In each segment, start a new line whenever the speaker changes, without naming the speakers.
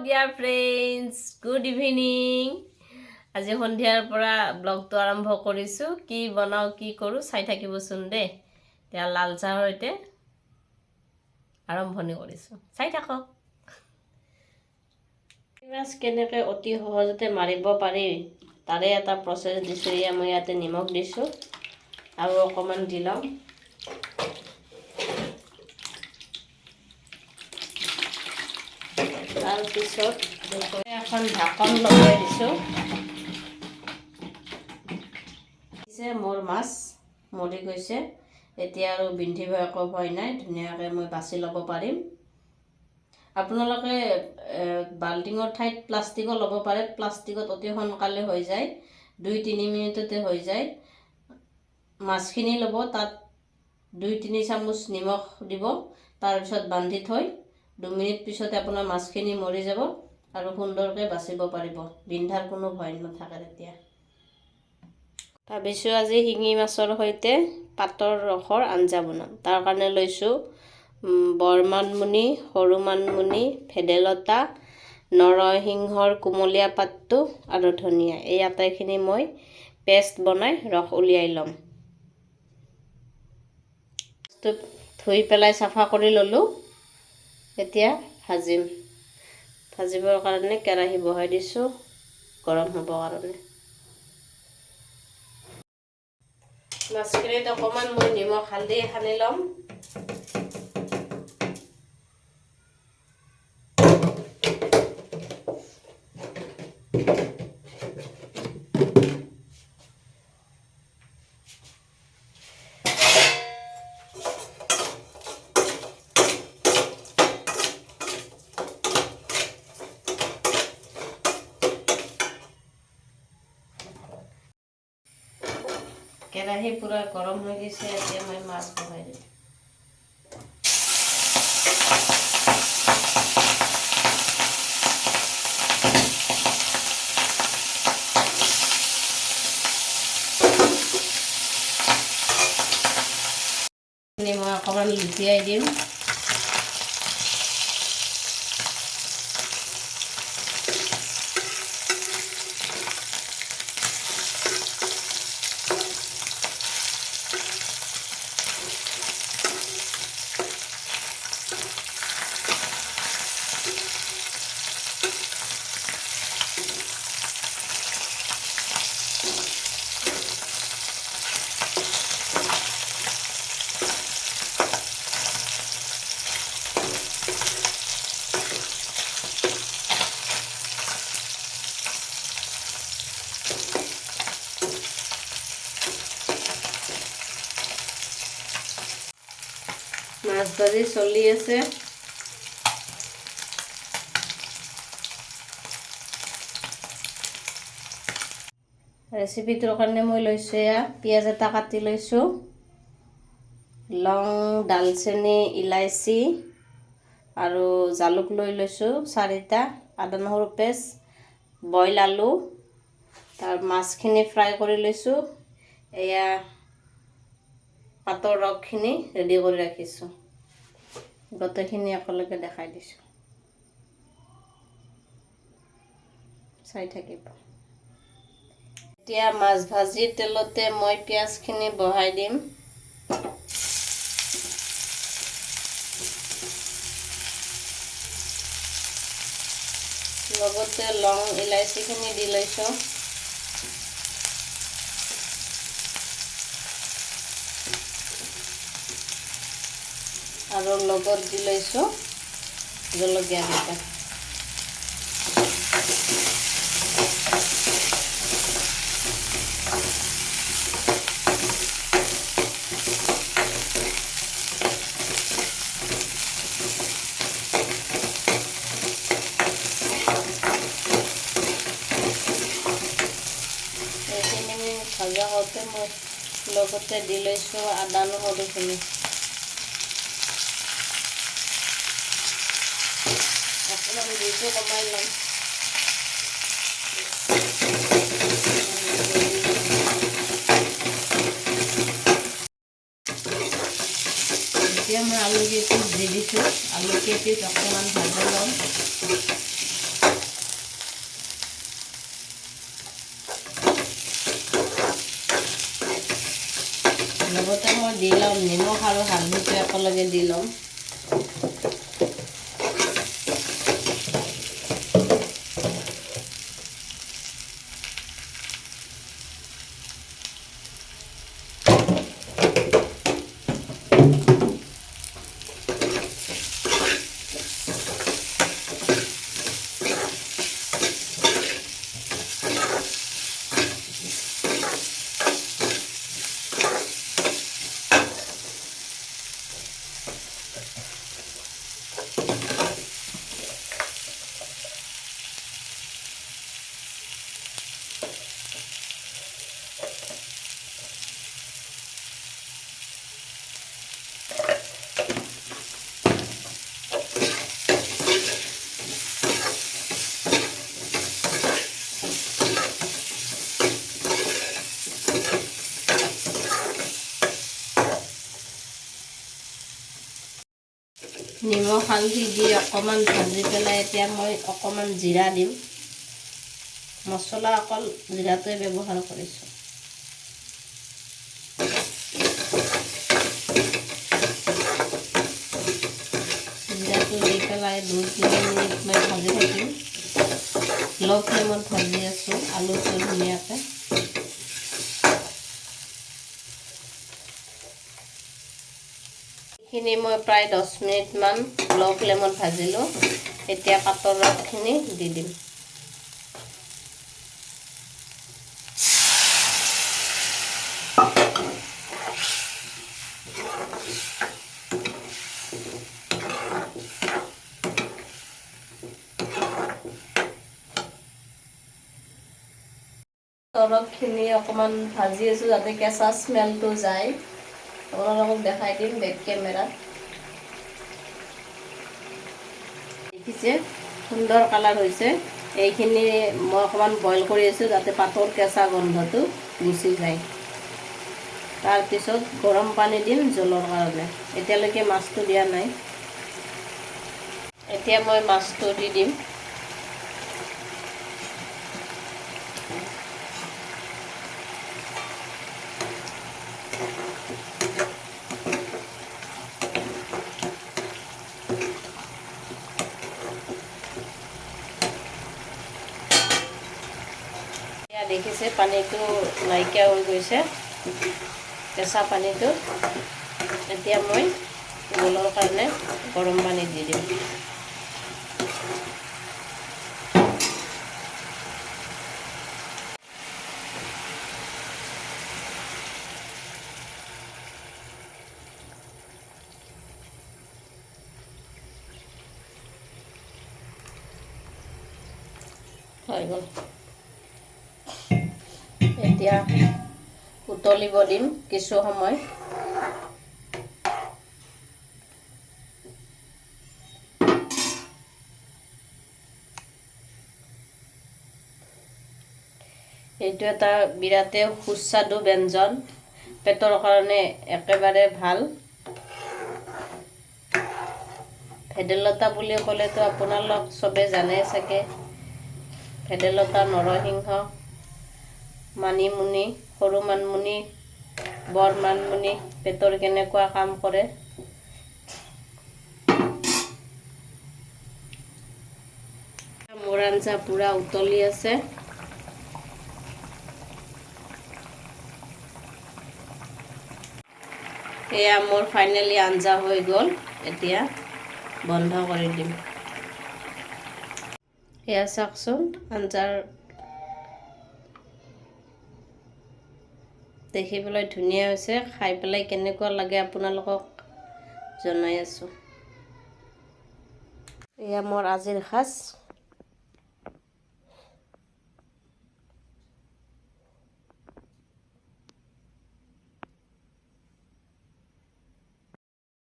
dear friends, good evening. আজি সন্ধিয়াৰ পৰা ব্লগটো আৰম্ভ কৰিছো কি বনাও কি কৰো চাই থাকিবচোন দে এতিয়া লাল চাহৰ সৈতে আৰম্ভণি কৰিছো চাই থাকক মাছ কেনেকৈ অতি সহজতে মাৰিব পাৰি তাৰে এটা প্ৰসেস দিছো মই ইয়াতে নিমখ দিছো আৰু অকমান দিলাম তাৰ পিছত এখন ঢাকন লগাই দিছো মোৰ মাছ মৰি গৈছে এতিয়া আৰু বিন্ধিব একো ভয় নাই ধুনীয়াকৈ মই বাছি ল'ব পাৰিম আপোনালোকে বাল্টিঙৰ ঠাইত প্লাষ্টিকো ল'ব পাৰে প্লাষ্টিকত অতি সোনকালে হৈ যায় 2-3 মিনিটতে হৈ যায় মাছখিনি ল'ব তাত 2-3 চামুচ নিমখ দিব তাৰ পিছত বান্ধি থৈ 2 মিনিট পিছতে আপোনাৰ মাছখিনি মৰি যাব আৰু সুন্দৰকৈ বাছিব পাৰিব বিন্ধাৰ কোনো ভয় নাথাকে তেতিয়া ভাবিছো আজি শিঙি মাছৰ সৈতে পাতৰ ৰসৰ আঞ্জা বনাম তাৰ কাৰণে লৈছো বৰমানমুনি সৰু মানমুনি ভেদাইলতা নৰসিংহৰ কুমলীয়া পাতটো আৰু ধনিয়া এই আটাইখিনি মই পেষ্ট বনাই ৰস উলিয়াই লম ধুই পেলাই সাফা কৰি ললো এতিয়া ভাজিবৰ কাৰণে কেৰাহী বহাই দিছো গৰম হ'ব কাৰণে মাছখিনিত অকমান মই নিমখ হালধি সানি লম কেৰাহী পুৰা গৰম হৈ গৈছে এতিয়া মই মাছ বহাই দিম মই অকণমান লুটিয়াই দিম মাছ ভাজি চলি আছে ৰেচিপিটোৰ কাৰণে মই লৈছো পিঁয়াজ এটা কাটি লৈছো লং দালচেনি ইলাইচি আৰু জালুক লৈ লৈছো 4টা আদা নহৰু পেষ্ট বইল আলু তাৰ মাছখিনি ফ্ৰাই কৰি লৈছো এয়া পাতৰ ৰসখিনি ৰেডি কৰি ৰাখিছো গোটেইখিনি একেলগে দেখাই দিছো চাই থাকিব এতিয়া মাছ ভাজি তেলতে মই পিঁয়াজখিনি বহাই দিম লগতে লং ইলাইচিখিনি দি লৈছো আৰু লগত দি লৈছো জলকীয়া কেইটা ভাজা হওঁতে মই লগতে দি লৈছো আদা নহৰুখিনি অকণমান জুইটো কমাই ল'ম এতিয়া মই আলু কেইপিচ দি দিছোঁ আলু কেইপিচ অকণমান ভাজি ল'ম দি ল'ম নিমখ আৰু হালধিটো একেলগে দি ল'ম। নিমখ হালধি দি অকণমান ভাজি পেলাই এতিয়া মই অকণমান জিৰা দিম। মছলা অকল জিৰাটোৱে ব্যৱহাৰ কৰিছোঁ। জিৰাটো দি পেলাই 2-3 মিনিট মই ভাজি থাকিম। ল' ফ্লেমত ভাজি আছোঁ আলুটো ধুনীয়াকৈ। এইখিনি মই প্ৰায় 10 মিনিটমান ল' ফ্লেমত ভাজিলোঁ। এতিয়া পাতৰ ৰসখিনি দি দিম। তৰপখিনি অকণমান ভাজি আছোঁ যাতে কেঁচা স্মেলটো যায়। আপোনালোকক দেখাই দিম বেক কেমেৰাত। দেখিছে সুন্দৰ কালাৰ হৈছে। এইখিনি মই অকণমান বইল কৰি আছোঁ যাতে পাতৰ কেঁচা গন্ধটো গুচি যায়। তাৰপিছত গৰম পানী দিম জোলৰ কাৰণে। এতিয়ালৈকে মাছটো দিয়া নাই। এতিয়া মই মাছটো দি দিম। দেখিছে পানীটো নাইকিয়া হৈ গৈছে, কেঁচা পানীটো। এতিয়া মই জোলৰ কাৰণে গৰম পানী দি দিম। হৈ গ'ল। এতিয়া উতলিব দিম কিছু সময়। এইটো এটা বিৰাটেই সুস্বাদু ব্যঞ্জন, পেটৰ কাৰণে একেবাৰে ভাল। ভেদাইলতা বুলি ক'লেতো আপোনালোক চবে জানে চাগে। ভেদাইলতা, নৰসিংহ, মানিমুনি, সৰু মানিমুনি, বৰ মানিমুনি পেটৰ কেনেকুৱা কাম কৰে। মোৰ আঞ্জা পুৰা উতলি আছে। এয়া মোৰ ফাইনেলি আঞ্জা হৈ গ'ল। এতিয়া বন্ধ কৰি দিম। এয়া চাওকচোন আঞ্জাৰ দেখিবলৈ ধুনীয়া হৈছে। খাই পেলাই কেনেকুৱা লাগে আপোনালোকক জনাই আছোঁ। এয়া মোৰ আজিৰ সাজ।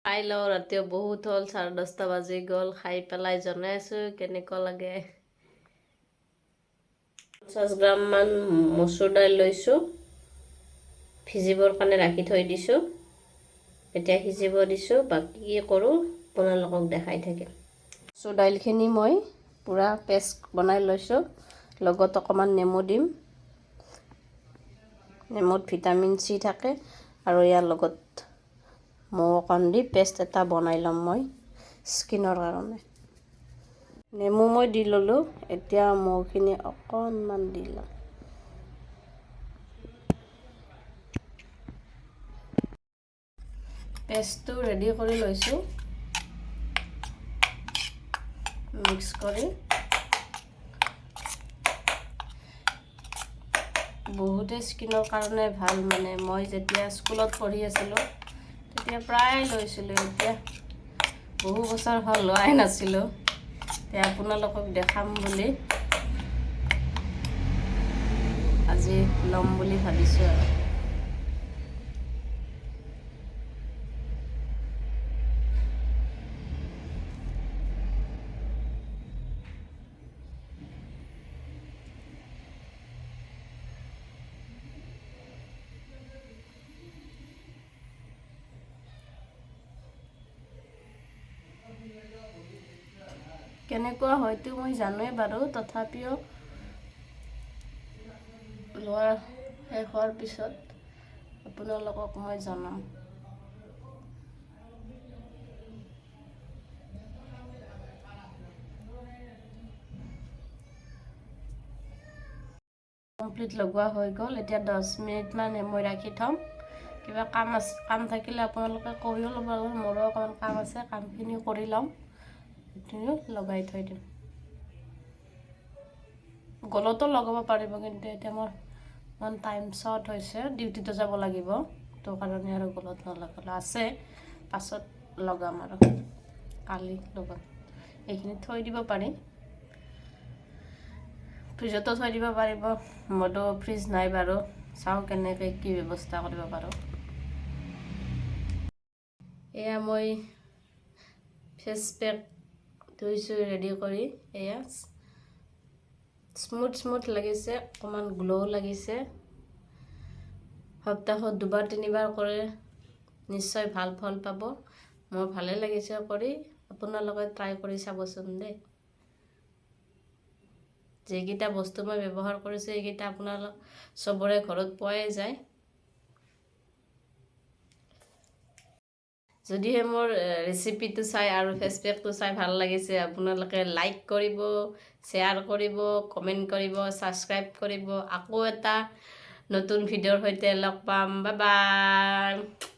খাই লওঁ, ৰাতিও বহুত হ'ল, 10:30 বাজি গ'ল। খাই পেলাই জনাই আছোঁ কেনেকুৱা লাগে। 50 গ্ৰামমান মচুৰ দাইল লৈছোঁ, ভিজিবৰ কাৰণে ৰাখি থৈ দিছোঁ। এতিয়া সিজিব দিছোঁ, বাকী কি কৰোঁ আপোনালোকক দেখাই থাকিম। মচুৰ দাইলখিনি মই পূৰা পেষ্ট বনাই লৈছোঁ, লগত অকণমান নেমু দিম। নেমুত ভিটামিন চি থাকে আৰু ইয়াৰ লগত মৌ অকণ দি পেষ্ট এটা বনাই ল'ম মই স্কিনৰ কাৰণে। নেমু মই দি ল'লোঁ, এতিয়া মৌখিনি অকণমান দি ল'ম। পেষ্টটো ৰেডি কৰি লৈছোঁ, মিক্স কৰি। বহুতে স্কিনৰ কাৰণে ভাল, মানে মই যেতিয়া স্কুলত পঢ়ি আছিলোঁ তেতিয়া প্ৰায় লৈছিলোঁ, এতিয়া বহু বছৰ হ'ল লোৱাই নাছিলোঁ। এতিয়া আপোনালোকক দেখাম বুলি আজি ল'ম বুলি ভাবিছোঁ আৰু। কেনেকুৱা হয়তো মই জানোৱেই বাৰু, তথাপিও লোৱা শেষ হোৱাৰ পিছত আপোনালোকক মই জনাম। কমপ্লিট লগোৱা হৈ গ'ল। এতিয়া 10 মিনিটমান মই ৰাখি থ'ম। কিবা কাম থাকিলে আপোনালোকে কৰিও ল'ব লাগিব, মোৰো অকণমান কাম আছে, কামখিনি কৰি ল'ম, লগাই থৈ দিম। গলতো লগাব পাৰিব, কিন্তু এতিয়া মোৰ ইমান টাইম শ্বৰ্ট হৈছে, ডিউটিতো যাব লাগিব, তো কাৰণে আৰু গলত নলগালোঁ। আছে, পাছত লগাম আৰু কালি লগাম। এইখিনি থৈ দিব পাৰি, ফ্ৰিজতো থৈ দিব পাৰিব। মইতো ফ্ৰিজ নাই বাৰু, চাওঁ কেনেকৈ কি ব্যৱস্থা কৰিব পাৰোঁ। এয়া মই ফেচ পেক ধুইছোঁ ৰেডি কৰি, এয়া স্মুথ লাগিছে, অকণমান গ্ল' লাগিছে। সপ্তাহত 2-3 বাৰ কৰে নিশ্চয় ভাল ফল পাব। মোৰ ভালে লাগিছে কৰি, আপোনালোকে ট্ৰাই কৰি চাবচোন দেই। যিকেইটা বস্তু মই ব্যৱহাৰ কৰিছোঁ এইকেইটা আপোনালোক চবৰে ঘৰত পোৱাই যায়। যদিহে মোৰ ৰেচিপিটো চাই আৰু ফেচ পেকটো চাই ভাল লাগিছে, আপোনালোকে লাইক কৰিব, শ্বেয়াৰ কৰিব, কমেণ্ট কৰিব, ছাবস্ক্ৰাইব কৰিব। আকৌ এটা নতুন ভিডিঅ'ৰ সৈতে লগ পাম। Bye bye.